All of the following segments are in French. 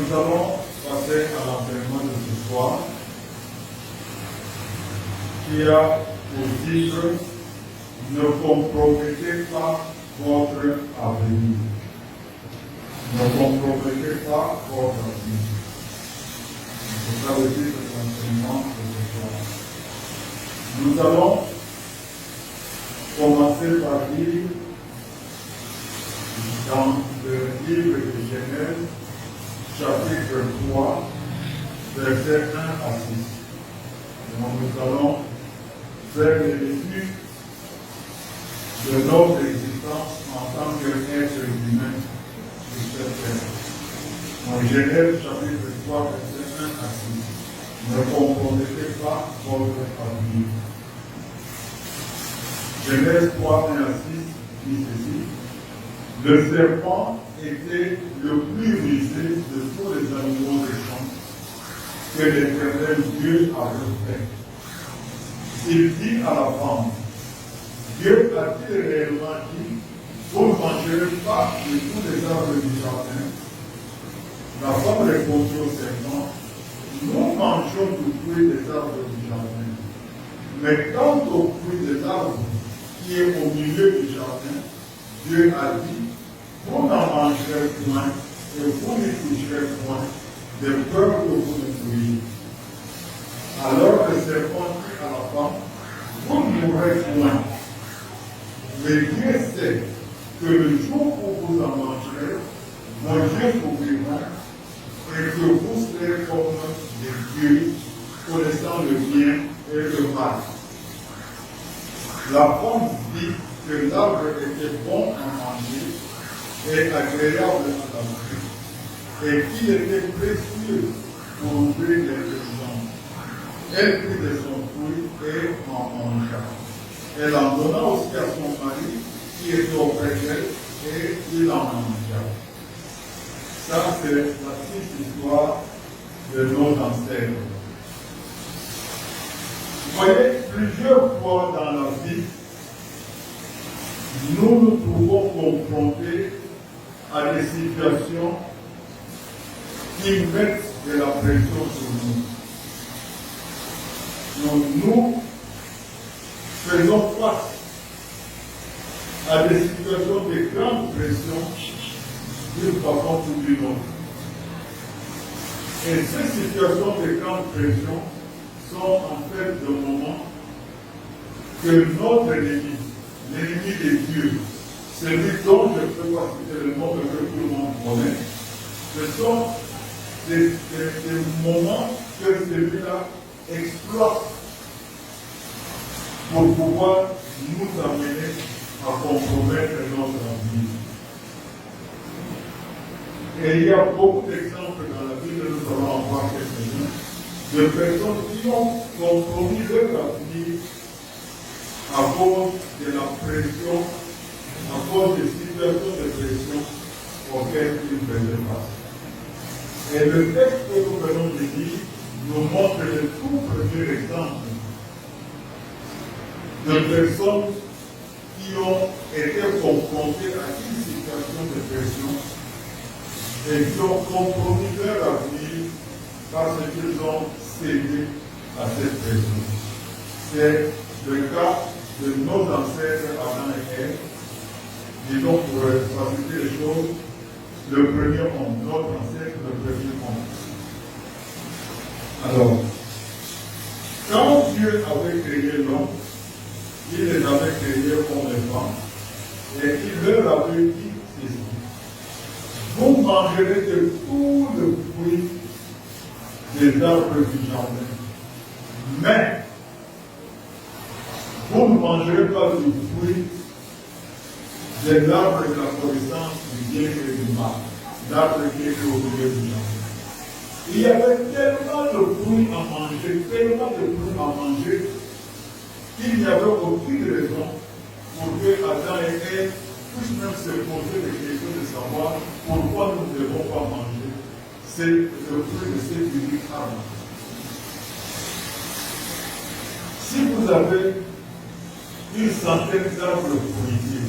Nous allons passer à l'enseignement de ce soir qui a pour titre « Ne compromettez pas votre avenir ». Ne compromettez pas votre avenir. C'est ça le titre de l'enseignement de ce soir. Nous allons commencer par lire dans le livre de Genèse, chapitre 3, versets 1 à 6. Donc nous allons faire l'étude de notre existence en tant qu'être humain sur cette terre. Donc Genèse, chapitre 3, versets 1 à 6. Ne compromettez pas votre avenir. Genèse 3, 1 à 6 dit ceci. Le serpent était le plus rusé de tous les animaux des champs que l'Éternel Dieu avait fait. Il dit à la femme, Dieu a-t-il réellement dit, vous ne mangerez pas de tous les arbres du jardin? La femme répondit au serpent, nous mangeons du fruit des arbres du jardin. Mais quant au fruit des arbres qui est au milieu du jardin, Dieu a dit, vous n'en mangerez point et vous n'y toucherez point, de peur que vous ne mouriez. Alors le serpent dit à la femme, vous ne mourrez point. Mais Dieu sait que le jour où vous en mangerez, vos yeux s'ouvriront et que vous serez comme des dieux, connaissant le bien et le mal. La femme dit que l'arbre était bon à manger et agréable à la vue, et qu'il était précieux pour ouvrir les intelligences. Elle prit de son fruit et en mangea. Elle en donna aussi à son mari qui était auprès d'elle, et il en mangea. Ça, c'est la petite histoire de nos ancêtres. Vous voyez, plusieurs fois dans la vie, nous nous trouvons confrontés à des situations qui mettent de la pression sur nous. Donc nous faisons face à des situations de grande pression d'une façon ou d'une autre. Et ces situations de grande pression sont en fait le moment que notre ennemi, l'ennemi de Dieu, celui dont je ne peux pas citer le nom, mais que tout le monde connaît, ce sont des moments que celui-là exploite pour pouvoir nous amener à compromettre notre avenir. Et il y a beaucoup d'exemples dans la Bible, nous allons en voir quelques-uns, de personnes qui ont compromis leur avenir à cause de la pression, à cause des situations de pression auxquelles ils faisaient face. Et le texte que nous venons de lire nous montre le tout premier exemple de personnes qui ont été confrontées à une situation de pression et qui ont compromis leur avenir parce qu'ils ont cédé à cette pression. C'est le cas de nos ancêtres Adam et Ève. Disons pour faciliter les choses, le premier homme, notre ancêtre, le premier homme. Alors, quand Dieu avait créé l'homme, il les avait créés comme les femmes, et il leur avait dit ceci. Vous mangerez de tout le fruit des arbres du jardin, mais vous ne mangerez pas du fruit de l'arbre de la connaissance du bien et du mal, l'arbre qui était au milieu du jardin. Il y avait tellement de fruits à manger, qu'il n'y avait aucune raison pour que Adam et Ève puissent même se poser des questions de savoir pourquoi nous ne devons pas manger. C'est le fruit de cet unique arbre. Si vous avez une centaine d'arbres fruitiers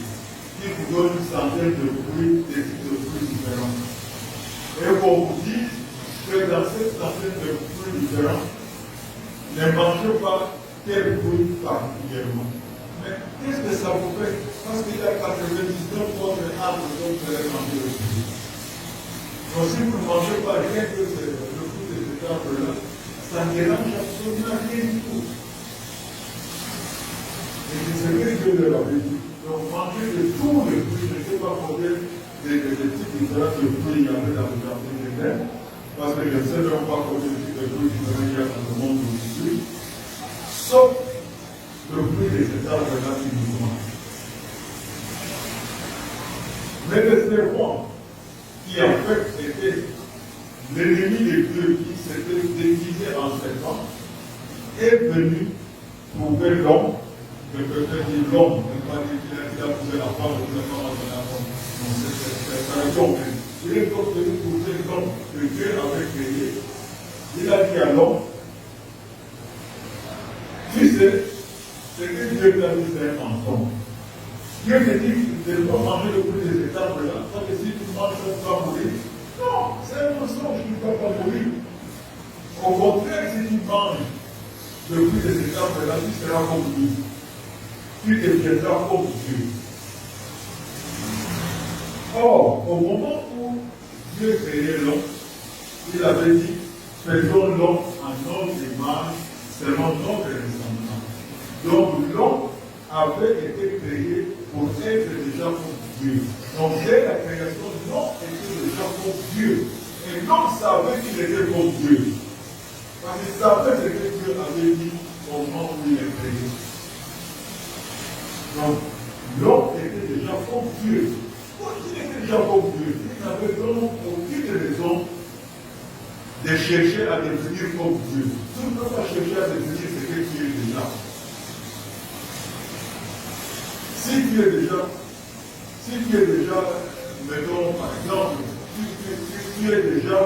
qui vous donnent une centaine de fruits, des types de fruits différents, et qu'on vous dit que dans cette centaine de fruits différents, ne mangez pas tel fruit particulièrement. Mais qu'est-ce que ça vous fait? Parce qu'il y a 99 autres arbres dont vous allez manger le fruit. Donc si vous ne mangez pas rien que le fruit de cet arbre-là, ça ne dérange absolument rien du tout. Et c'est ce que Dieu leur avait dit. Donc mangez de tous les fruits, je ne sais pas combien des types différents de fruits il y avait dans le jardin d'Éden, parce que je ne sais même pas combien de types de fruits différents il y a dans le monde aujourd'hui, sauf le fruit de cet arbre-là uniquement. Mais le serpent, qui en fait était l'ennemi de Dieu qui s'était déguisé en serpent, est venu trouver l'homme, je peux dire l'homme, ne pas dire qu'il a trouvé la femme, ou la femme a donné la femme. Non, c'est l'homme. Il est donc venu trouver l'homme que Dieu avait créé. Il a dit à l'homme, tu sais, ce que Dieu t'a dit, c'est un mensonge. Dieu te dit de ne pas manger le fruit de cet arbre-là, parce que si tu manges, tu vas mourir. Non, c'est un mensonge, tu ne vas pas mourir. Au contraire, si tu manges le fruit de cet arbre-là, tu seras comme Dieu. Tu deviendras comme Dieu. Or, au moment où Dieu créait l'homme, il avait dit, faisons l'homme en notre image, selon notre ressemblance. Donc l'homme avait été créé pour être déjà comme Dieu. Donc dès la création, l'homme était déjà comme Dieu. Et l'homme savait qu'il était comme Dieu. Parce qu'il savait ce que Dieu avait dit au moment où il est créé. Donc l'homme était déjà comme Dieu. Il était déjà comme Dieu. Il n'avait donc aucune raison de chercher à devenir comme Dieu. Tu ne peux pas chercher à devenir ce que tu es déjà. Si tu es déjà, mettons par exemple, tu es déjà,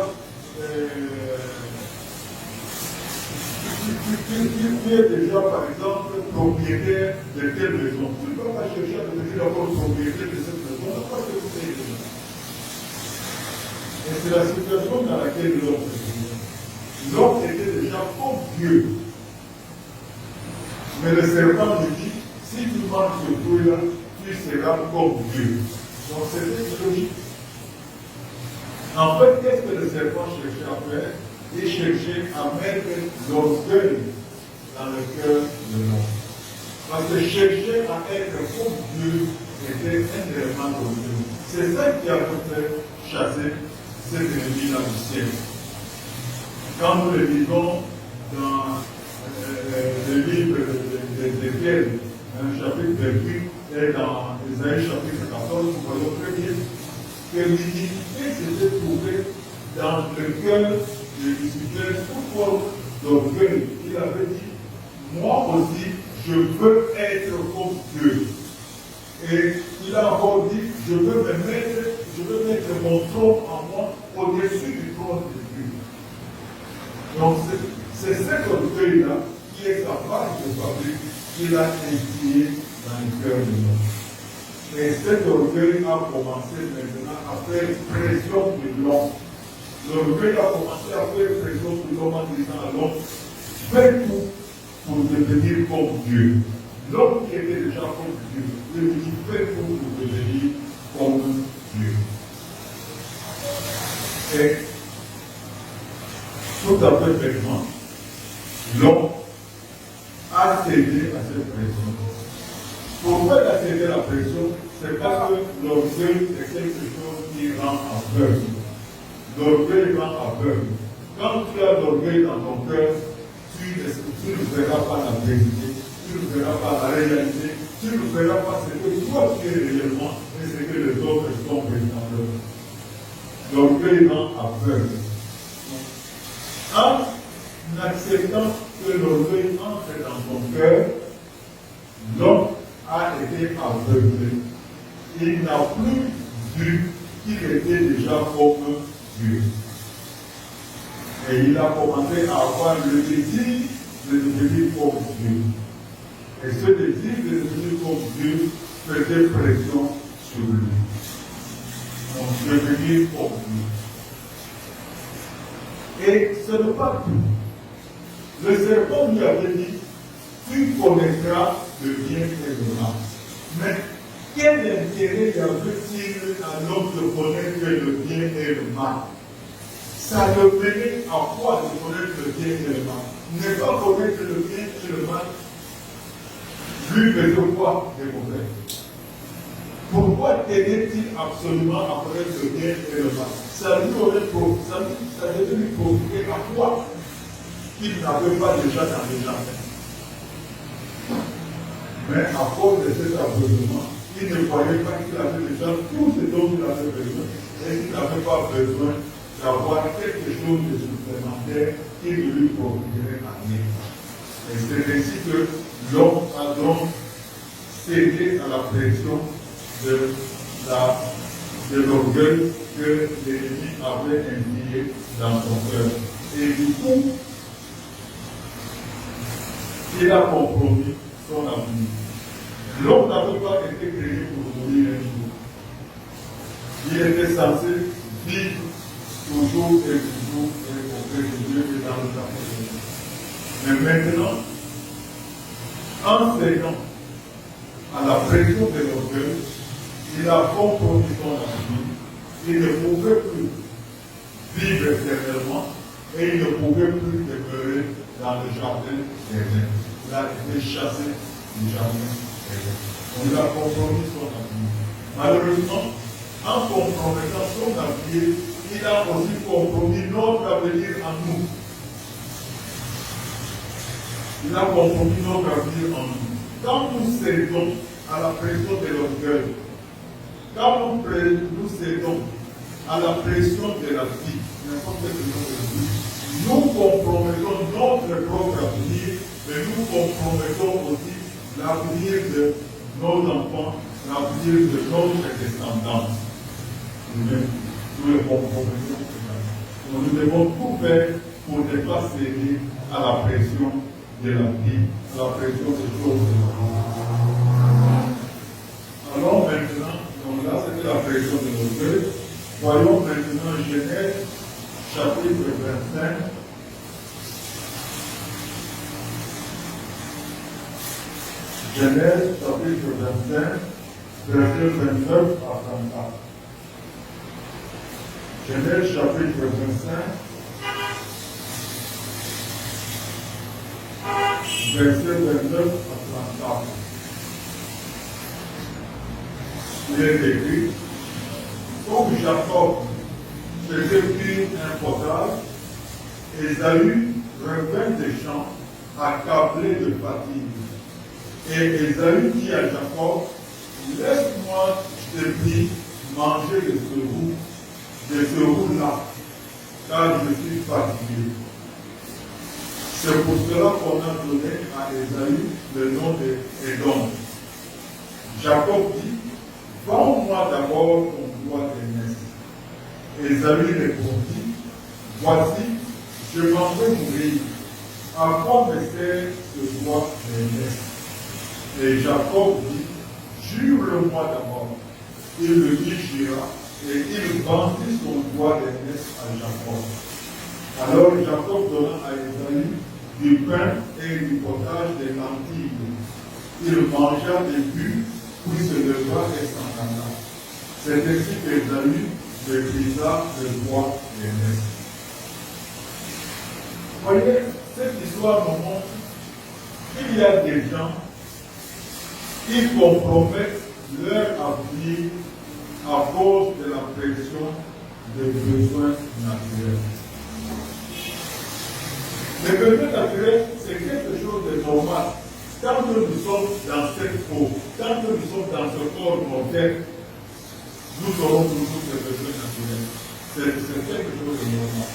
par exemple propriétaire de telle maison, tu ne peux pas chercher à devenir encore propriétaire de cette maison, parce que tu es déjà. Et c'est la situation dans laquelle l'homme se trouve. L'homme était déjà comme Dieu. Mais le serpent lui dit, si tu manges ce fruit-là, tu seras comme Dieu. Donc c'était logique. En fait, qu'est-ce que le serpent cherchait à faire? Il cherchait à mettre l'orgueil dans le cœur de l'homme. Parce que chercher à être comme Dieu était un élément d'orgueil. C'est ça qui a fait chasser cet ennemi-là du ciel. Quand nous le lisons dans le livre d'Ézéchiel, chapitre 28, et dans Isaïe chapitre 14, nous voyons très bien que l'iniquité s'était trouvée dans le cœur de Lucifer sous forme d'orgueil. Il avait dit, moi aussi, je veux être comme Dieu. Et il a encore dit, je veux mettre mon trône en moi au-dessus du trône de Dieu. Donc c'est cet orgueil-là qui est sa base de fabrique qu'il a instillé dans le cœur de l'homme. Et cet orgueil a commencé maintenant à faire pression de l'homme. L'orgueil a commencé à faire pression de l'homme en disant à l'homme, fais tout pour devenir comme Dieu. L'homme qui était déjà comme Dieu, il lui dit, fais tout pour devenir comme Dieu. Et tout à fait bêtement, l'homme a cédé à cette pression. Pourquoi il a cédé à la pression? C'est parce que l'orgueil est quelque chose qui rend aveugle. L'orgueil rend aveugle. Quand tu as l'orgueil dans ton cœur, tu ne verras pas la vérité, tu ne verras pas la réalité, tu ne verras pas ce que toi tu es réellement et ce que les autres sont véritablement. L'orgueil rend aveugle. En acceptant que l'orgueil entre dans son cœur, l'homme a été aveuglé. Il n'a plus vu qu'il était déjà comme Dieu. Et il a commencé à avoir le désir de devenir comme Dieu. Et ce désir de devenir comme Dieu faisait pression sur lui. Donc, devenir comme Dieu. Et ce n'est pas tout. Le serpent lui avait dit, tu connaîtras le bien et le mal. Mais quel intérêt y avait-il à l'homme de connaître le bien et le mal? Ça le menait à quoi de connaître le bien et le mal? Ne pas connaître le bien et le mal lui faisait quoi de mauvais? Pourquoi tenait-il absolument à connaître le bien et le mal? Ça devait lui provoquer à quoi qu'il n'avait pas déjà dans les jardins. Mais à cause de cet aveuglement, il ne croyait pas qu'il avait déjà tout ce dont il avait besoin et qu'il n'avait pas besoin d'avoir quelque chose de supplémentaire qui ne lui provoquerait rien. Et c'est ainsi que l'homme a donc cédé à la pression de l'orgueil que l'ennemi avait infligé dans son cœur. Et du coup, il a compromis son avenir. L'homme n'avait pas été créé pour mourir un jour. Il était censé vivre toujours et auprès de Dieu et dans le temps. Mais maintenant, en cédant à la pression de l'orgueil, il a compromis son avenir. Il ne pouvait plus vivre éternellement et il ne pouvait plus demeurer dans le jardin éternel. Il a été chassé du jardin éternel. On lui a compromis son avenir. Malheureusement, en compromettant son avenir, il a aussi compromis notre avenir en nous. Il a compromis notre avenir en nous. Quand nous cédons à la pression de l'orgueil, quand nous cédons à la pression de la vie, n'importe quelle chose de vie, nous compromettons notre propre avenir, mais nous compromettons aussi l'avenir de nos enfants, l'avenir de notre descendance. Nous le compromettons. Nous devons tout faire pour ne pas céder à la pression de la vie, à la pression des choses de la vie. Alors maintenant, donc là c'était la pression de l'orgueil. Voyons maintenant Genèse chapitre 25. Genèse chapitre 25, verset 29 à 34. Genèse chapitre 25, verset 29 à 34. Il est écrit, comme Jacob faisait cuire un potage, Ésaü revint des champs, accablé de fatigue. Et Ésaü dit à Jacob, laisse-moi, je te prie, manger de ce roux-là, car je suis fatigué. C'est pour cela qu'on a donné à Ésaü le nom d'Édom. Jacob dit, vends-moi d'abord ton bois d'aînesse. Ésaü répondit, voici, je m'en vais mourir. À quoi me sert ce bois d'aînesse? Et Jacob dit, jure-le-moi d'abord. Il le dit jura, et il vendit son bois d'aînesse à Jacob. Alors Jacob donna à Ésaü du pain et du potage des lentilles. Il mangea des buts, puis se leva et s'en alla. C'est ainsi qu'Ésaü méprisa le bois d'aînesse. Voyez, cette histoire nous montre qu'il y a des gens qui compromettent leur avenir à cause de la pression des besoins naturels. Les besoins naturels, c'est quelque chose de normal. Tant que nous sommes dans cette peau, tant que nous sommes dans ce corps mortel, nous aurons toujours des besoins naturels. C'est quelque chose de normal.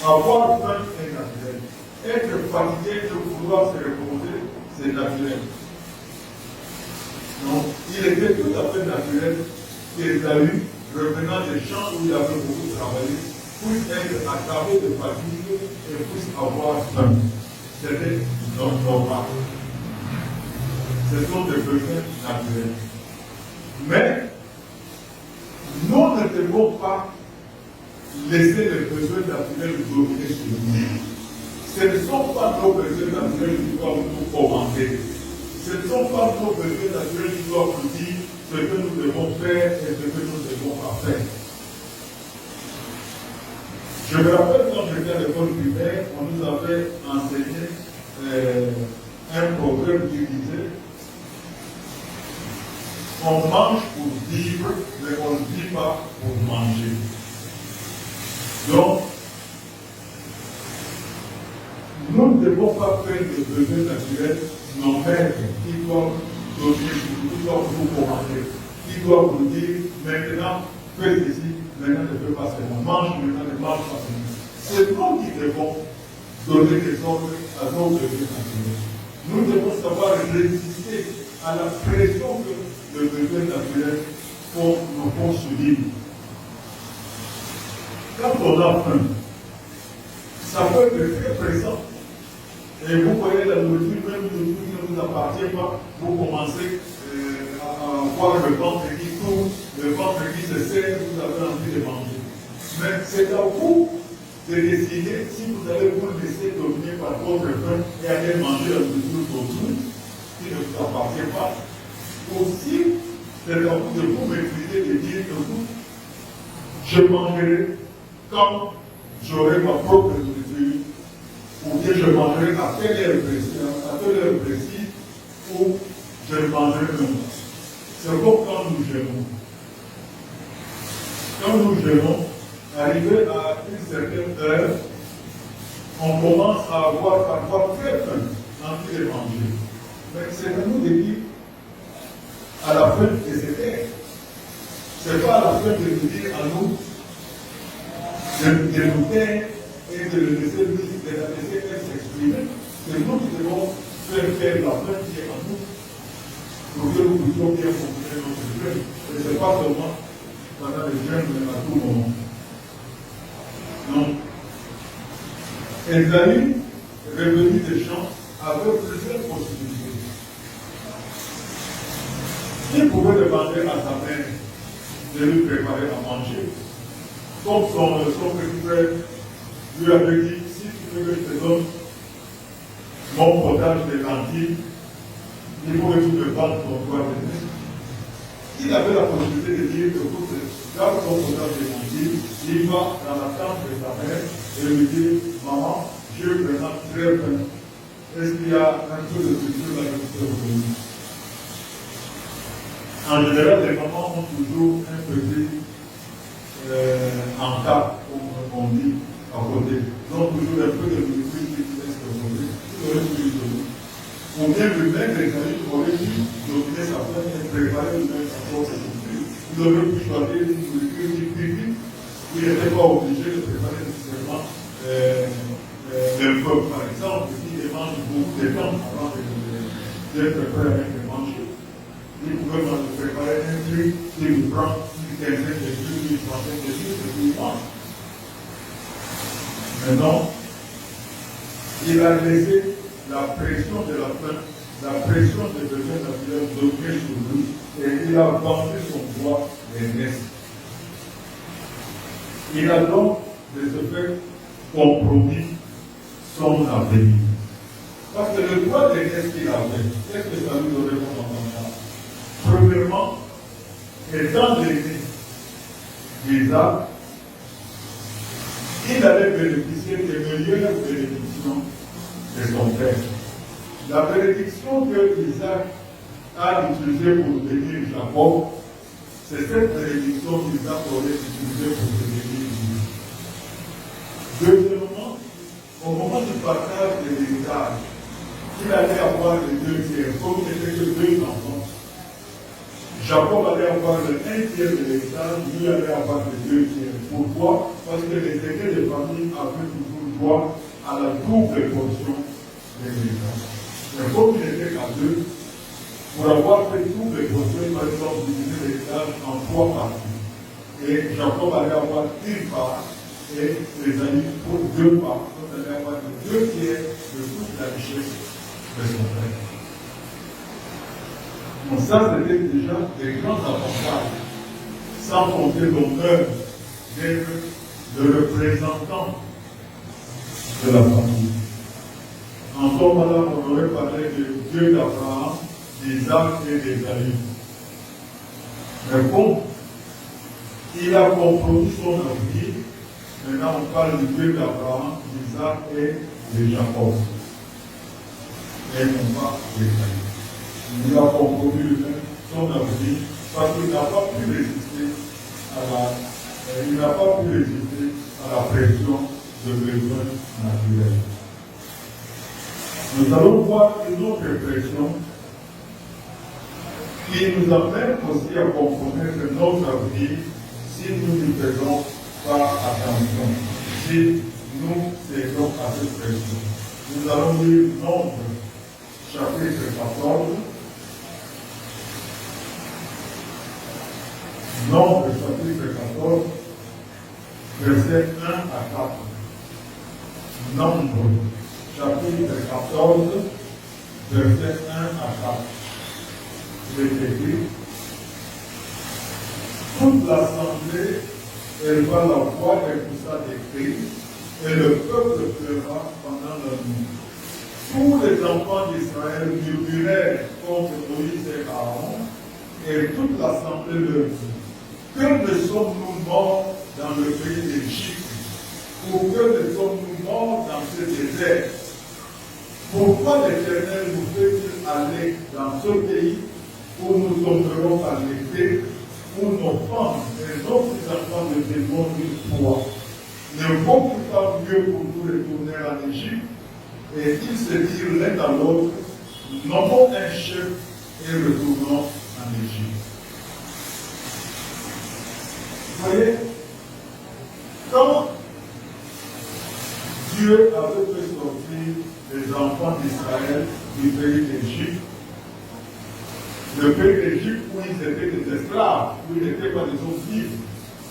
Avoir faim est naturel. Être fatigué, de vouloir se reposer, c'est naturel. Donc, il était tout à fait naturel qu'Ésaü, revenant des champs où il avait beaucoup travaillé, puisse être accablé de fatigue et puisse avoir faim. C'était normal. Ce sont des besoins naturels. Mais nous ne devons pas laisser les besoins naturels dominer sur nous. Ce ne sont pas nos besoins naturels qui doivent nous commander. Ce ne sont pas nos besoins naturels qui doivent nous dire ce que nous devons faire et ce que nous devons pas faire. Je me rappelle quand j'étais à l'école primaire, on nous avait enseigné un proverbe qui disait on mange pour vivre, mais on ne vit pas pour manger. Donc, nous ne devons pas faire des besoins naturels nos maîtres qui doivent donner, qui doivent nous commander, qui doivent nous dire maintenant, fais ici, maintenant ne fais pas seulement, mange maintenant, ne mange pas seulement. C'est nous qui devons donner des ordres à nos besoins naturels. Nous devons savoir résister à la pression que le besoin naturel nous font subir. Quand on a faim, ça peut être très présent. Et vous voyez la nourriture, même une nourriture qui ne vous appartient pas, vous commencez à voir le ventre qui tourne, le ventre qui se serre, vous avez envie de manger. Mais c'est à vous de décider si vous allez vous laisser dominer par votre faim et aller manger la nourriture d'autrui qui ne vous appartient pas. Aussi, c'est à vous de vous maîtriser, de dire que vous, je mangerai quand j'aurai ma propre nourriture, ou bien je mangerai à telle heure précise, ou je mangerai même. C'est comme quand nous jeûnons. Quand nous jeûnons, arrivé à une certaine heure, on commence à avoir parfois très faim, envie de manger. Mais c'est à nous de dire, à la fin de cette heure, c'est pas à la fin de nous dire à nous, de nous taire et de le laisser elle s'exprimer. C'est nous qui devons faire la fin qui est en nous pour que nous puissions bien fonctionner notre jeûne. Et ce n'est pas seulement pendant le jeûne, mais à tout moment. Donc, Esaü, revenu des champs, avait plusieurs possibilités. Il pouvait demander à sa mère de lui préparer à manger. Comme son petit frère lui avait dit, si tu veux que je te donne mon potage de lentilles, il faut que tu me bandes ton doigt de nez. Il avait la possibilité de dire que vous garde ton potage de lentilles, il va dans la tente de sa mère et lui dit, maman, j'ai vraiment très faim. Est-ce qu'il y a un peu de structure là que tu peux revenir? En général, les mamans ont toujours un petit en cas, comme on dit, à côté. Donc, toujours un peu de nourriture qui laisse de côté. Il aurait pu lui donner. Ou bien lui-même, Esaü aurait pu dominer sa faim et préparer lui-même sa propre nourriture. Il aurait pu choisir une nourriture qui pique. Il n'était pas obligé de préparer nécessairement le feu, par exemple, s'il mange beaucoup de temps avant d'être prêt avec le manger. Il pouvait préparer un truc qui lui prend une quinzaine de minutes, une trentaine de minutes, et puis il mange. Maintenant, il a laissé la pression de la faim, la pression des besoins naturels dominer sur lui, et il a vendu son droit d'aînesse. Il a donc, de ce fait, compromis son avenir. Parce que le droit d'aînesse qu'il avait, qu'est-ce que ça lui donnait comme avantage? Premièrement, étant l'aîné d'Isaac, il allait bénéficier des meilleures bénédictions de son père. La bénédiction que Isaac a utilisée pour bénir Jacob, c'est cette bénédiction qu'Isaac aurait utilisée pour bénir Dieu. Deuxièmement, au moment du partage de l'héritage, il allait avoir les deux tiers, comme il n'était que deux enfants. Jacob allait avoir le 1 tiers de l'héritage, lui allait avoir les 2 tiers. Pourquoi? Parce que les aînés de famille avaient toujours droit à la double portion de l'héritage. Mais comme il n'était qu'à 2, pour avoir fait double portion, il fallait donc diviser l'héritage en 3 parties. Et Jacob allait avoir une part, et les amis pour 2 parts. Donc il allait avoir les 2 tiers de toute la richesse de son frère. Donc ça, c'était déjà des grands avantages, sans compter l'honneur d'être de représentants de la famille. En ce moment-là, on aurait parlé de Dieu d'Abraham, d'Isaac et d'Ésaü. Mais bon, il a compromis son avenir. Maintenant, on parle du Dieu d'Abraham, d'Isaac et de Jacob. Et non pas d'Ésaü. Il a compromis lui-même son avenir parce qu'il n'a pas pu résister à la pression de besoins naturels. Nous allons voir une autre pression qui nous amène aussi à compromettre notre avenir si nous ne faisons pas attention, si nous cédons à cette pression. Nous allons lire Nombre, chapitre 14. Nombre, chapitre 14, versets 1 à 4. Nombre, chapitre 14, versets 1 à 4. Il est écrit: toute l'assemblée éleva la voix et poussa des cris, et le peuple pleura pendant la nuit. Tous les enfants d'Israël murmurèrent contre Moïse et Aaron, et toute l'assemblée leur dit: que ne sommes-nous morts dans le pays d'Égypte, ou que ne sommes-nous morts dans ce désert? Pourquoi l'Éternel nous fait-il aller dans ce pays où nous tomberons à l'épée, où nos femmes et nos petits-enfants ne devront nulle foi? Ne vaut-il pas mieux pour nous retourner en Égypte? Et ils se dirent l'un à l'autre: nommons un chef et retournons en Égypte. Vous voyez, quand Dieu avait fait sortir les enfants d'Israël du pays d'Égypte, le pays d'Égypte où ils étaient des esclaves, où ils n'étaient pas des hommes libres,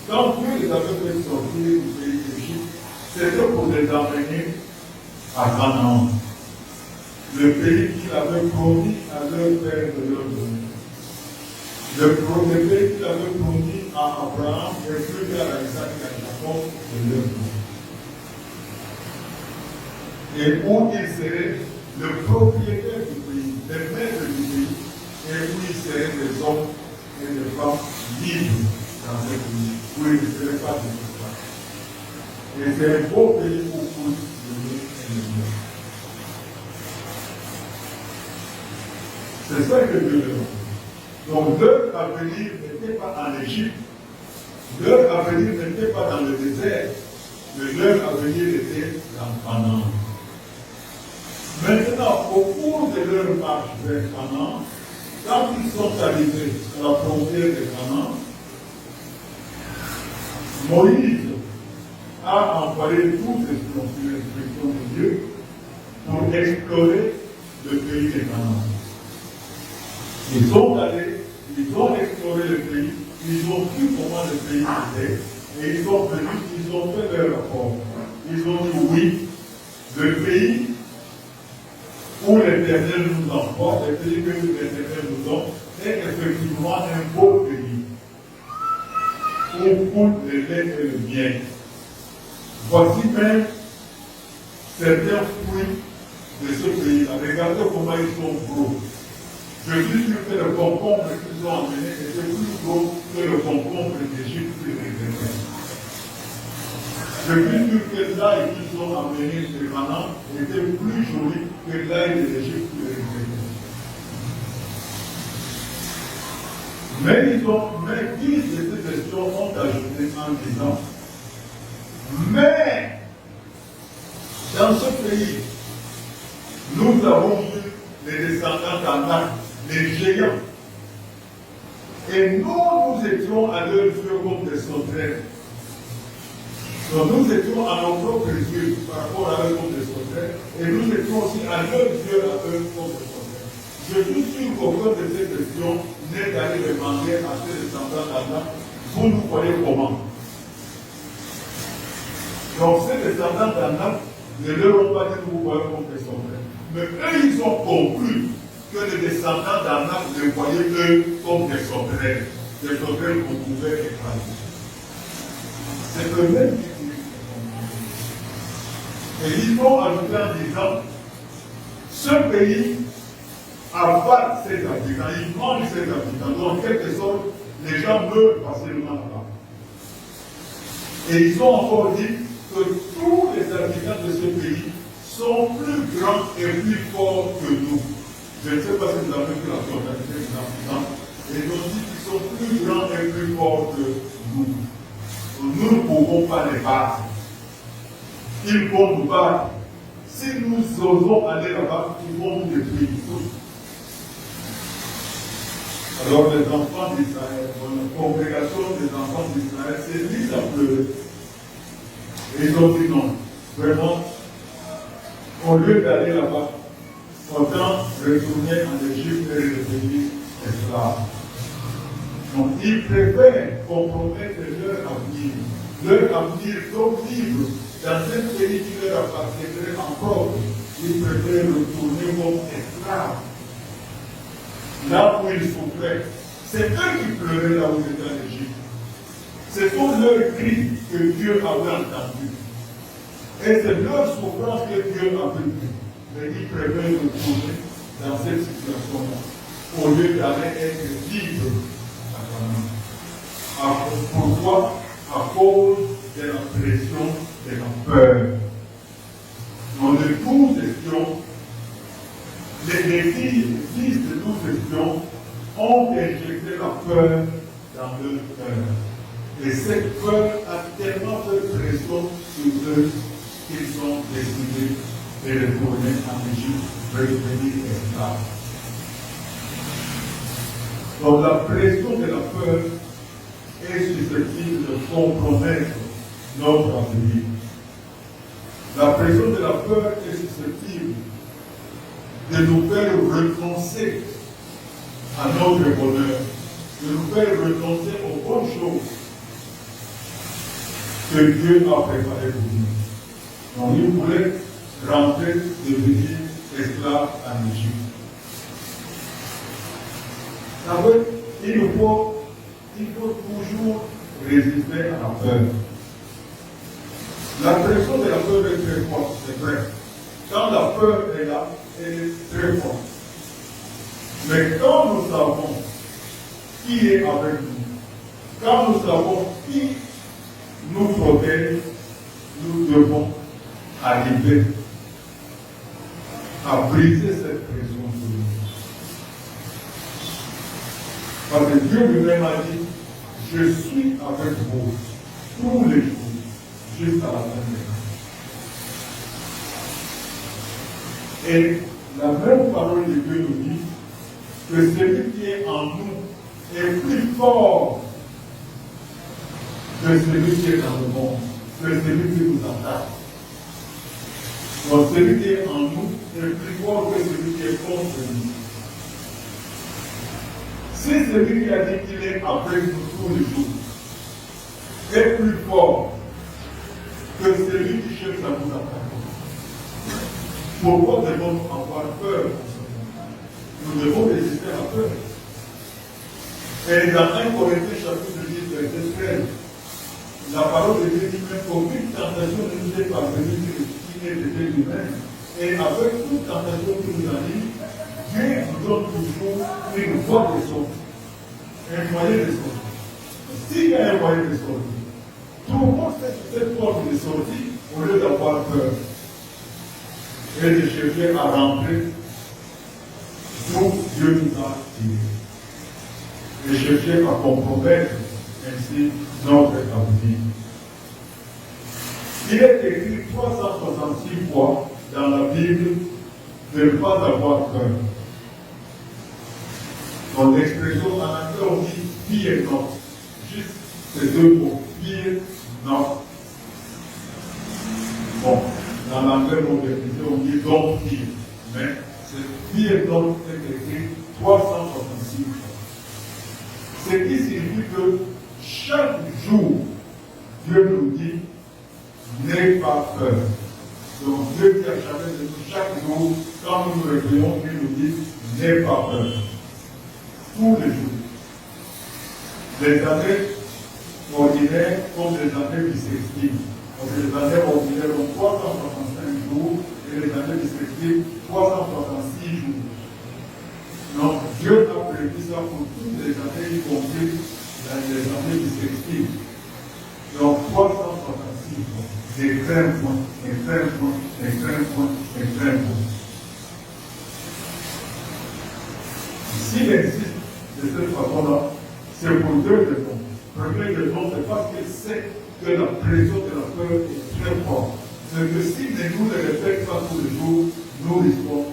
quand Dieu les avait fait sortir du pays d'Égypte, c'était pour les emmener à Canaan, le pays qu'il avait promis à leur père de leur donner. Le pays qu'il avait promis à Abraham et plus tard à Isaac et à Jacob de leur donner. Et où il serait le propriétaire du pays, le maître du pays, et où il serait des hommes et des femmes libres dans ce pays, où il ne serait pas des esclaves. Et c'est un beau pays où pousse le lait et le miel. C'est ça que Dieu demande. Donc leur avenir n'était pas en Égypte, leur avenir n'était pas dans le désert, mais leur avenir était dans Canaan. Maintenant, au cours de leur marche vers Canaan, quand ils sont arrivés à la frontière de Canaan, Moïse a envoyé tous les instructions de Dieu pour explorer le pays de Canaan. Ils sont allés, ils ont exploré le pays, ils ont vu comment le pays était, et ils sont venus, ils ont fait leur rapport. Ils ont dit oui, le pays où l'Éternel nous envoie, le pays que l'Éternel nous donne, est effectivement un beau pays, où coule le lait et le miel. Voici même certains fruits de ce pays-là. Regardez comment ils sont gros. Je suis sûr que le concombre qu'ils ont amené était plus gros que le concombre d'Égypte que les Égyptiens. Je suis sûr que l'ail qu'ils ont amené de Canaan était plus joli que l'ail de l'Égypte que les Égyptiens. Mais qui de ces questions ont ajouté en disant: mais dans ce pays, nous avons vu les descendants d'Anak, les géants. Et nous étions à leurs yeux comme des sauterelles. Donc nous étions à nos propres yeux par rapport à eux comme des sauterelles. Et nous étions aussi à leurs yeux à eux comme des sauterelles. Je suis sûr qu'aucun de ces questions n'est d'aller demander à ces descendants d'Anak: vous nous voyez comment? Donc ces descendants d'Anak ne leur ont pas dit: nous vous voyez comme des sauterelles. Mais eux, ils ont conclu que les descendants d'Anak les voyaient eux comme des sauterelles qu'on pouvait écraser. C'est eux-mêmes qui Et ils vont ajouter en disant, ce pays abat ses habitants, il mange ses habitants. Donc, en quelque sorte, les gens meurent facilement là-bas. Et ils ont encore dit que tous les habitants de ce pays sont plus grands et plus forts que nous. Je ne sais pas si vous avez vu la tonalité des habitants. Et ils ont dit qu'ils sont plus grands et plus forts que nous. Nous ne pouvons pas les battre. Ils vont nous battre. Si nous osons aller là-bas, ils vont nous détruire tous. Alors les enfants d'Israël, la congrégation des enfants d'Israël s'est mise à pleurer. Et ils ont dit non, vraiment, au lieu d'aller là-bas, autant retourner en Égypte et devenir esclaves. Donc ils préfèrent compromettre leur avenir. Leur avenir comme libre dans un pays qui leur appartiendrait encore. Ils préfèrent retourner comme esclaves. Là où ils souffraient. C'est eux qui pleuraient là où ils étaient en Égypte. Ce sont leurs cris que Dieu avait entendus. Et c'est leur souffrance que Dieu avait vue. Mais ils préfèrent retourner dans cette situation-là, au lieu d'aller être libres. Pourquoi? À cause de la pression, de la peur. Dans les 12 espions, les fils de 12 espions ont injecté la peur dans leur cœur. Et cette peur a tellement fait pression sur eux qu'ils ont décidé de retourner en Égypte, revenir esclaves. Donc la pression de la peur est susceptible de compromettre notre avenir. La pression de la peur est susceptible de nous faire renoncer à notre bonheur, de nous faire renoncer aux bonnes choses que Dieu a préparées pour nous. Donc il voulait rentrer, devenir esclave en Égypte. D'abord, il faut toujours résister à la peur. La pression de la peur est très forte, c'est vrai. Quand la peur est là, elle est très forte. Mais quand nous savons qui est avec nous, quand nous savons qui nous protège, nous devons arriver à briser cette pression sur nous. Parce que Dieu lui-même a dit, je suis avec vous tous les jours, jusqu'à la fin des temps. Et la même parole de Dieu nous dit que celui qui est en nous est plus fort que celui qui est dans le monde, que celui qui nous attaque. Donc celui qui est en nous est plus fort que celui qui est contre nous. Si celui qui a dit qu'il est avec nous tous les jours est plus fort que celui qui cherche à nous attaquer, pourquoi devons-nous avoir peur? Nous devons résister à la peur. Et dans 1 Corinthiens chapitre 10, verset 13, la parole de Dieu dit même qu'aucune tentation ne nous est parvenue qui n'est de lui-même. Et avec toute tentation qui nous arrive, Dieu nous donne toujours une voie de sortie, un moyen de sortie. S'il y a un moyen de sortie, trouvons cette porte de sortie au lieu d'avoir peur et de chercher à rentrer d'où Dieu nous a tirés. Et chercher à compromettre ainsi notre avenir. Il est écrit 366 fois dans la Bible de ne pas avoir peur. Dans l'expression en anglais, on dit fear not. Juste ces deux mots, fear not. Bon, dans l'anglais, on dit don't fear. Mais ce fear not est écrit 366 fois. Ce qui signifie que chaque jour, Dieu nous dit n'aie pas peur. Donc Dieu dit à chacun de nous, chaque jour, quand nous nous réveillons, il nous dit n'aie pas peur. Tous les jours. Les années ordinaires comme les années bissextiles. Donc les années ordinaires ont 365 c'est 366 jours. Donc Dieu a prévu ça pour toutes les années, y compris les années qui s'expriment. Donc 366 jours. Des 13 points, des 13 points, des 13 points, des 13 points. S'il existe de cette façon-là, c'est pour deux raisons. Première raison, c'est parce qu'il sait que la pression de la peur est très forte. C'est que s'il ne nous le répète pas tous les jours, nous risquons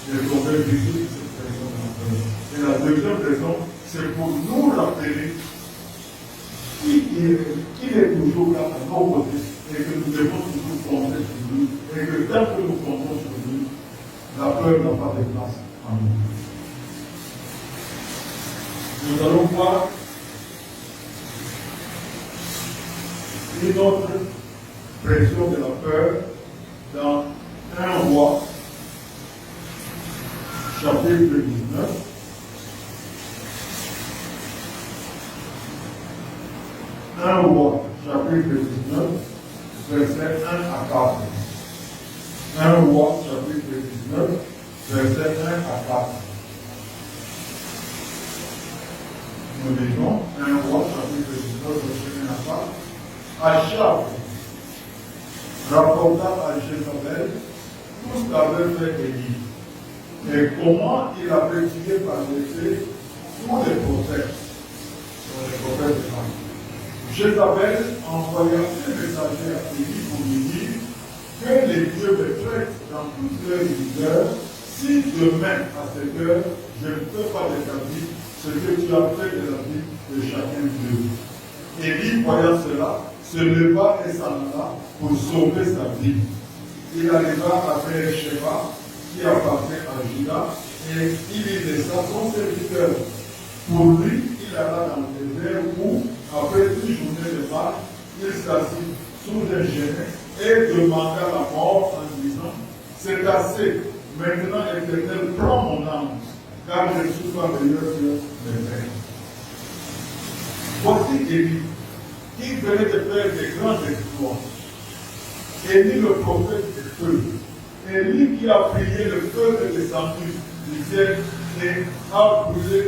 de tomber victimes de cette pression de la peur. Et la deuxième raison, c'est pour nous rappeler qu'il est toujours là à nos côtés et que nous devons toujours compter sur lui. Et que tant que nous comptons sur lui, la peur n'a pas de place en nous. Nous allons voir une autre pression de la peur dans 1 Roi, chapitre 19. 1 Roi, chapitre 19, versets 1 à 4. 1 Roi, chapitre 19, versets 1 à 4. Nous lisons 1 Roi, chapitre 19, verset 1 à 4. Achab rapporta à Jézabel tout ce qu'avait fait Élie et comment il avait tué par l'épée tous les prophètes de Dieu. Jézabel envoya un messager à Élie pour lui dire que les dieux me traitent dans toute leur rigueur si demain à cette heure je ne peux pas rétablir ce que tu as fait de la vie de chacun d'eux. Élie, voyant cela, se leva et s'en alla pour sauver sa vie. Il arriva à Beersheba, qui appartient à Juda, et il y laissa son serviteur. Pour lui, il alla dans le désert où, après une journée de marche, il s'assit sous un genêt et demanda la mort en disant, c'est assez, maintenant Éternel, prends mon âme, car je ne suis pas meilleur que mes pères. Voici Élie, qui venait de faire des grands exploits. Élie le prophète du feu. Élie qui a prié le feu de descendu du ciel et a brûlé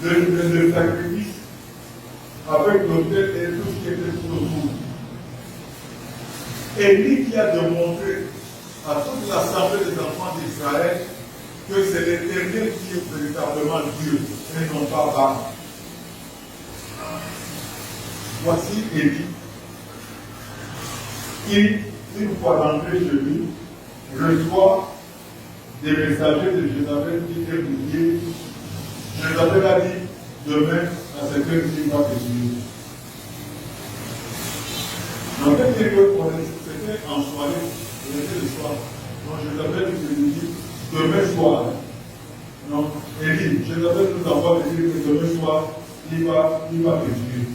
le sacrifice avec l'autel et tout ce qui était tout autour. Élie qui a démontré à toute l'assemblée des enfants d'Israël que c'est l'Éternel qui est véritablement Dieu et non pas Baal. Voici Élie, qui, une fois rentré chez lui, reçoit des messagers de Jézabel qui étaient publiés. Jézabel a dit, demain, à cette heure, il va te tuer. Donc, c'était en soirée, il était le soir. Donc, Jézabel lui dit, demain soir. Donc, Élie, Jézabel nous envoie de dire que demain soir, il va te tuer.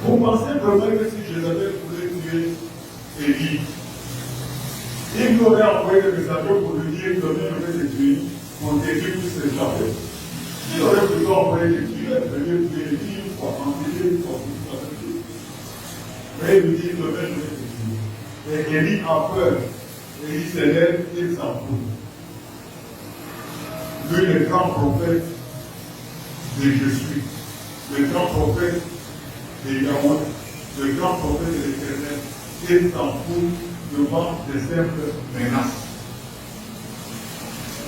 Vous pensez vraiment que si Jézabel voulait tuer Élie, il nous aurait envoyé le messager pour lui dire demain je vais te tuer, pour qu'Élie puisse s'échapper. Il aurait plutôt envoyé le tuer, venir tuer Élie une fois, enlever une fois, mais il lui dit demain je vais te tuer. Et Élie a peur, Élie s'élève, il s'en fout. Lui, le grand prophète de Jésus, le grand prophète de Yahweh, le grand prophète de l'Éternel, il s'en fout devant des simples menaces.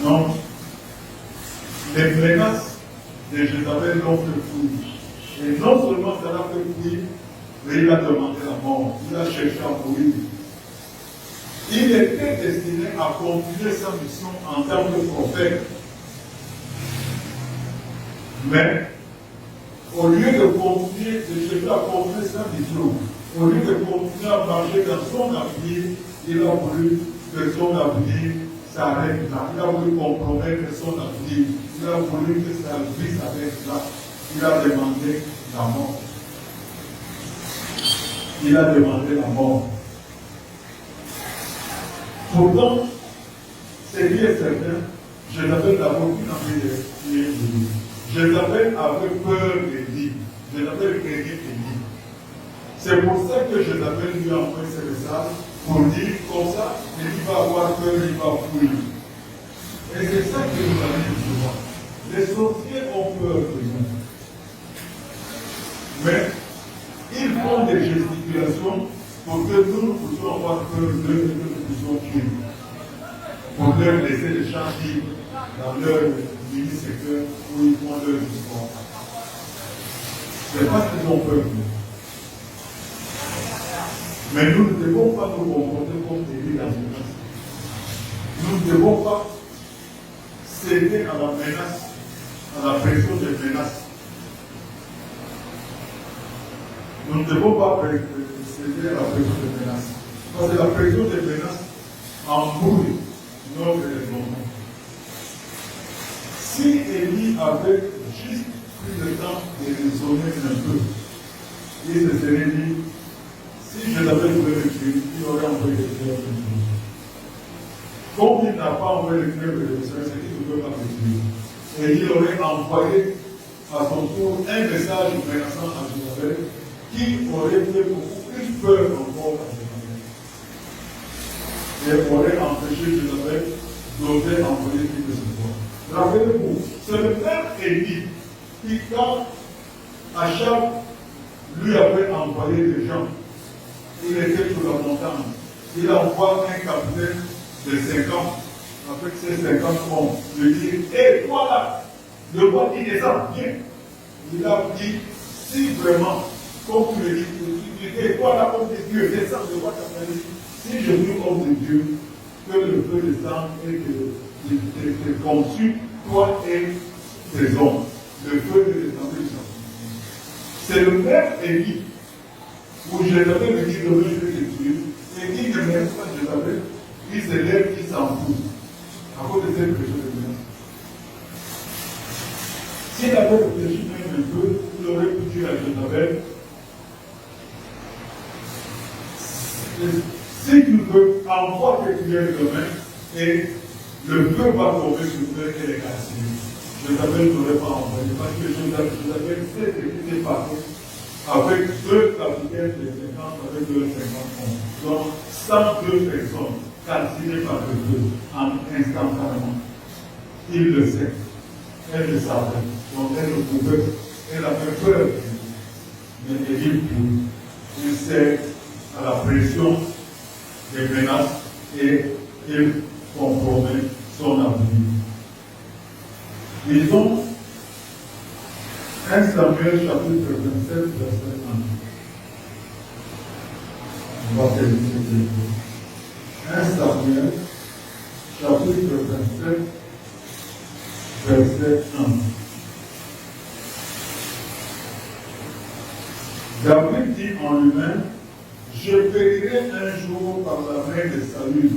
Donc, les menaces de Jézabel l'ont fait fuir. Et non seulement ça l'a fait fuir, mais il a demandé la mort, il a cherché à mourir. Il était destiné à continuer sa mission en tant que prophète. Mais, au lieu de continuer, de chercher à continuer sa mission, au lieu de continuer à marcher dans son avenir, il a voulu que son avenir s'arrête là. Il a voulu compromettre son avenir. Il a voulu que sa vie s'arrête là. Il a demandé la mort. Il a demandé la mort. Pourtant, c'est bien certain, Jézabel n'avait aucune envie de tuer Élie. Jézabel avait peur d'Élie. Jézabel craignait Élie. C'est pour ça que Jézabel lui a envoyé ce message pour dire comme ça, mais il va avoir peur, il va fouiller. Et c'est ça que nous avons souvent. Les sorciers ont peur de nous. Mais ils font des gesticulations pour que nous puissions avoir peur d'eux et que nous puissions fuir. Pour leur laisser les champs libres dans leur mini-secteur où ils font leur histoire. C'est parce qu'ils ont peur de nous. Mais nous ne devons pas nous comporter comme Élie dans ce cas. Nous ne devons pas céder à la menace, à la pression des menaces. Nous ne devons pas céder à la pression des menaces. Parce que la pression des menaces embrouille notre raisonnement. Si Élie avait juste pris le temps de raisonner un peu, il se serait dit, si je l'avais trouvé le Dieu, il aurait envoyé le Dieu. Comme il n'a pas envoyé le Dieu de l'Église, c'est qu'il ne peut pas le Dieu. Et il aurait envoyé à son tour un message menaçant à Jézabel qui aurait fait beaucoup plus peur encore à Jézabel. Et aurait empêché Jézabel d'oser envoyer qui que ce soit. Rappelez-vous, c'est le même Élie qui, quand Achab lui avait envoyé des gens, il était sur la montagne. Il envoie un capitaine de 50 avec ses 50 hommes. Il dit, hé, toi là, le roi qui descend, viens. Il a dit, si vraiment, comme tu le dis, tu dis, toi là, homme de Dieu, descends, le roi t'a dit, si je suis homme de Dieu, que le feu descende et que te consume, toi et tes hommes. Le feu de descendre. C'est le même Élie où Jézabel me dit de me tuer les Dieu, et qui ne m'aime pas Jézabel, il se lève, il s'en fout. À cause de cette pression de menace. S'il avait réfléchi même un peu, il aurait pu dire à Jézabel, si tu veux, envoie tes prières demain, et le feu va tomber sur toi et les casser. Jézabel n'aurait pas envoyé, parce que Jézabel sait ce qui s'est passé avec deux capitaines de 50, avec leurs 50 hommes. Donc, 102 personnes calcinées par le feu instantanément. Il le sait. Elle le savait. Donc, elle ne pouvait. Elle avait peur. Mais Élie, il sait à la pression des menaces et il compromet son avenir. Lisons 1 Samuel chapitre 27, verset 1. On va terminer. 1 Samuel chapitre 27, verset 1. David dit en lui-même, je périrai un jour par la main de Saül.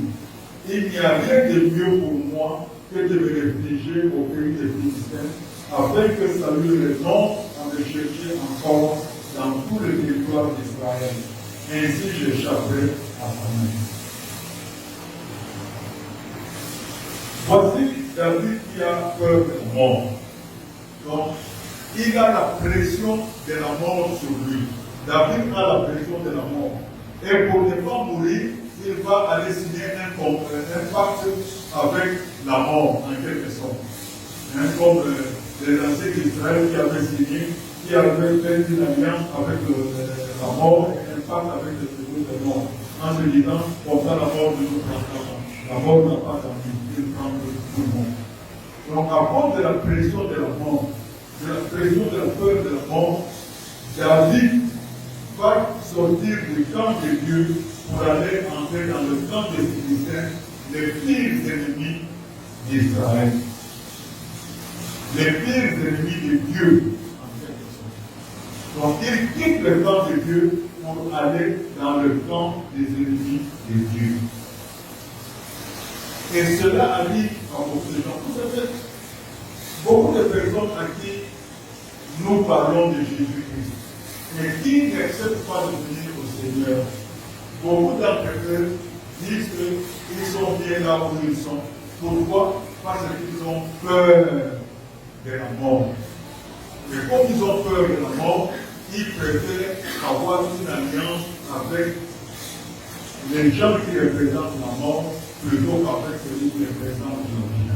Il n'y a rien de mieux pour moi que de me réfugier au pays des Philistins, afin que Saül renonce à me chercher encore dans tout le territoire d'Israël. Ainsi j'échapperai à sa main. Voici David qui a peur de la mort. Donc, il a la pression de la mort sur lui. David a la pression de la mort. Et pour ne pas mourir, il va aller signer un pacte avec la mort, en quelque sorte. Comme les anciens d'Israël qui avaient signé, qui avaient fait une alliance avec la mort et un pacte avec le Seigneur de mort. En se disant, comme ça la mort ne nous prend pas. La mort n'a pas d'amis, il prend tout le monde. Donc à cause de la pression de la mort, de la pression de la peur de la mort, David va sortir du camp de Dieu pour aller entrer dans le camp des Philistins, les pires ennemis d'Israël. Les pires ennemis de Dieu, en quelque sorte. Donc il quitte le camp de Dieu pour aller dans le camp des ennemis de Dieu. Et cela arrive à beaucoup de gens. Vous savez, beaucoup de personnes à qui nous parlons de Jésus-Christ, mais qui n'acceptent pas de venir au Seigneur, beaucoup d'entre eux disent qu'ils sont bien là où ils sont. Pourquoi? Parce qu'ils ont peur de la mort. Et comme ils ont peur de la mort, ils préfèrent avoir une alliance avec les gens qui représentent la mort plutôt qu'avec celui qui représente la vie.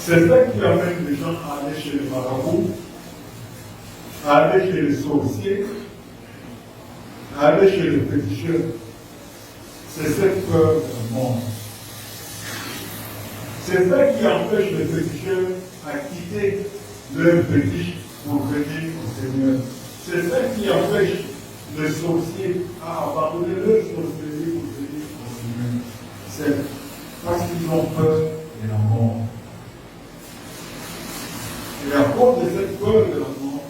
C'est ça qui amène les gens à aller chez les marabouts, à aller chez les sorciers, à aller chez les féticheurs. C'est cette peur de la mort. C'est ça qui empêche les féticheurs à quitter leur fétiche pour venir au Seigneur. C'est ça qui empêche les sorciers à abandonner leur sorcellerie pour venir au Seigneur. C'est parce qu'ils ont peur de la mort. Et à cause de cette peur de la mort,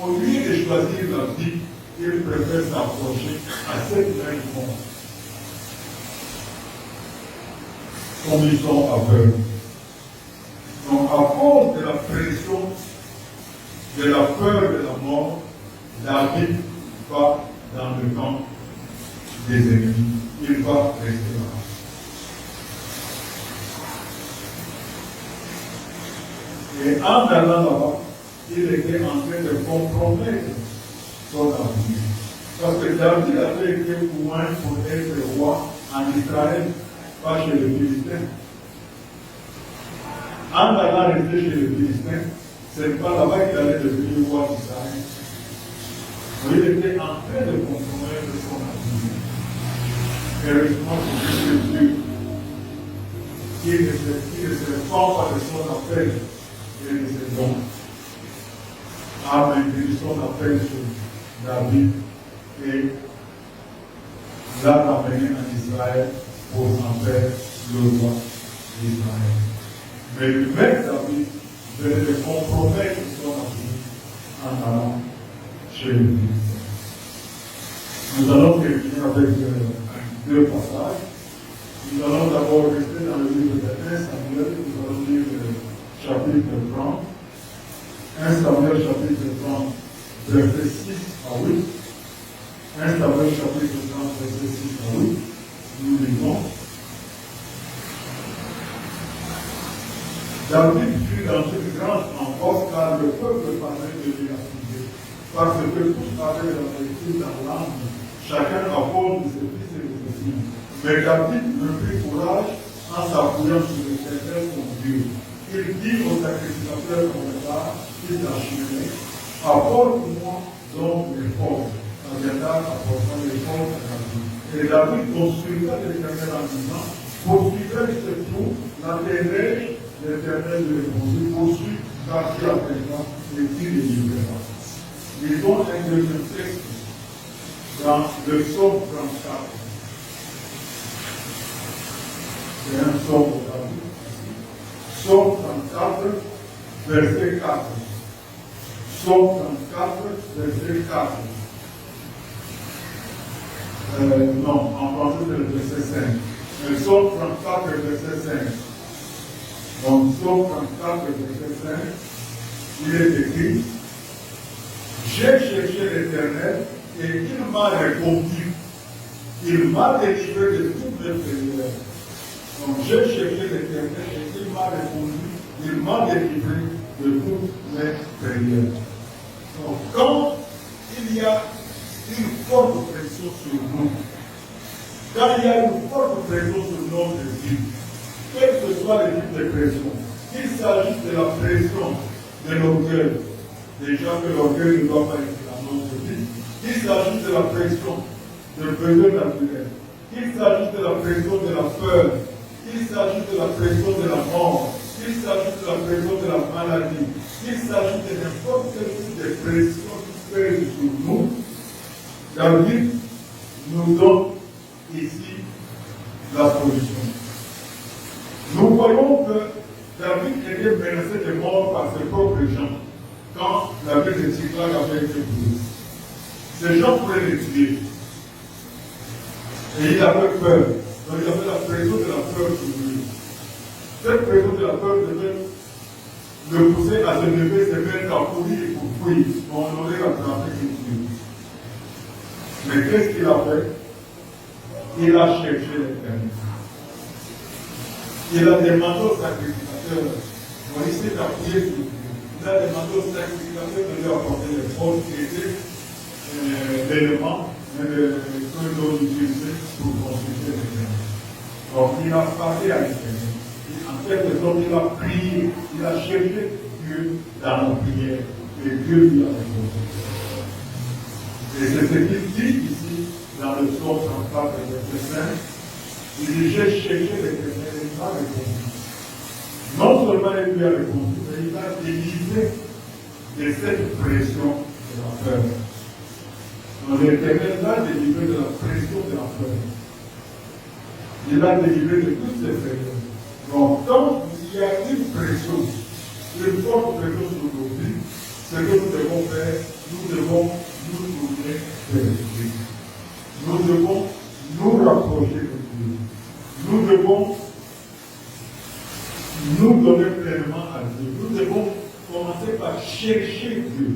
au lieu de choisir la vie, ils préfèrent s'approcher à cette même mort. Comme ils sont aveugles. Donc, à cause de la pression, de la peur de la mort, David va dans le camp des ennemis. Il va rester là. Et en allant là-bas, il était en train de compromettre son avenir. Parce que David avait été loin pour être roi en Israël, pas chez les Philistins. En allant rester chez les Philistins, ce n'est pas là-bas qu'il allait devenir roi d'Israël. Il était en train de compromettre son avenir. Heureusement pour Jésus, qui ne se répand pas de son appel et de ses dons, a maintenu son appel sur David et l'a ramené en Israël pour en faire le roi d'Israël. Mais le même David venait de compromettre son avenir en allant chez lui. Nous allons terminer avec deux passages. Nous allons d'abord rester dans le livre de 1 Samuel. Nous allons lire le chapitre 30. 1 Samuel chapitre 30, verset 6 à 8. 1 Samuel chapitre 30, verset 6 à 8. Nous lisons. David fut dans une grande emporte car le peuple parlait de lui affliger. Parce que tous avaient la vérité dans l'âme, chacun à cause de ses fils et de ses filles. Mais David ne prit courage en s'appuyant sur l'Éternel son Dieu. Il dit aux sacrificateurs qu'on prépare, qui l'acheminaient, apporte-moi donc les forces. Abiathar apportant les forces à David. Et David consulta l'Éternel en disant, poursuivrai ce trou, l'atteindrai, l'Éternel lui répondit, poursuis, car tu as présent, et tu les livreras. Ils ont un deuxième texte dans le psaume 34. C'est un psaume de David. Psaume 34, verset 4. Psaume 34, verset 4. Non, en français c'est le verset 5. Le psaume 34, verset 5. Donc, psaume 34, verset 5, il est écrit, j'ai cherché l'Éternel et il m'a répondu. Il m'a délivré de toutes mes prières. Donc, j'ai cherché l'Éternel et il m'a répondu. Il m'a délivré de toutes mes prières. Donc, quand il y a une forte pression sur nous, quand il y a une forte pression sur notre vie, quel que soit le type de pression, qu'il s'agisse de la pression de l'orgueil, déjà que l'orgueil ne doit pas être dans notre vie, qu'il s'agisse de la pression de besoin naturel, qu'il s'agisse de la pression de la peur, qu'il s'agisse de la pression de la mort, qu'il s'agisse de la pression de la maladie, qu'il s'agisse de n'importe quel type de pression qui pèse sur nous, David nous donne ici la solution. Nous voyons que David était menacé de mort par ses propres gens quand la ville de Tsiklag avait été brûlée. Ces gens voulaient les tuer. Et il avait peur. Donc il avait la pression de la peur sur lui. Cette pression de la peur devait le pousser à se lever, se mettre à courir et pour fuir. On aurait attrapé et tué. Mais qu'est-ce qu'il a fait? Il a cherché l'Éternel. Il a demandé au sacrificateur, Moïse s'est appuyé sur lui. Il a demandé au sacrificateur de lui apporter les forces qui étaient l'élément, mais pour consulter l'Éternel. Donc il a parlé à l'Éternel. En quelque sorte, il a prié, il a cherché Dieu dans la prière. Et Dieu lui a répondu. Et c'est ce qu'il dit ici, dans le psaume 34, verset 5. Il dit, j'ai cherché l'Éternel et il m'a répondu. Non seulement il lui a répondu, mais il a délivré de cette pression de la peur. Donc l'Éternel l'a délivré de la pression de la peur. Il l'a délivré de toutes ces pressions. Donc, quand il y a une pression, une forte pression sur nos vies, ce que nous devons faire, nous devons nous tourner vers Dieu. Nous devons nous rapprocher de Dieu. Nous devons nous donner pleinement à Dieu. Nous devons commencer par chercher Dieu.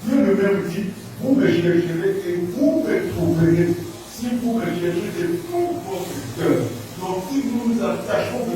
Dieu lui-même dit, vous me chercherez et vous me trouverez si vous me cherchez de tout votre cœur. Donc si nous nous attachons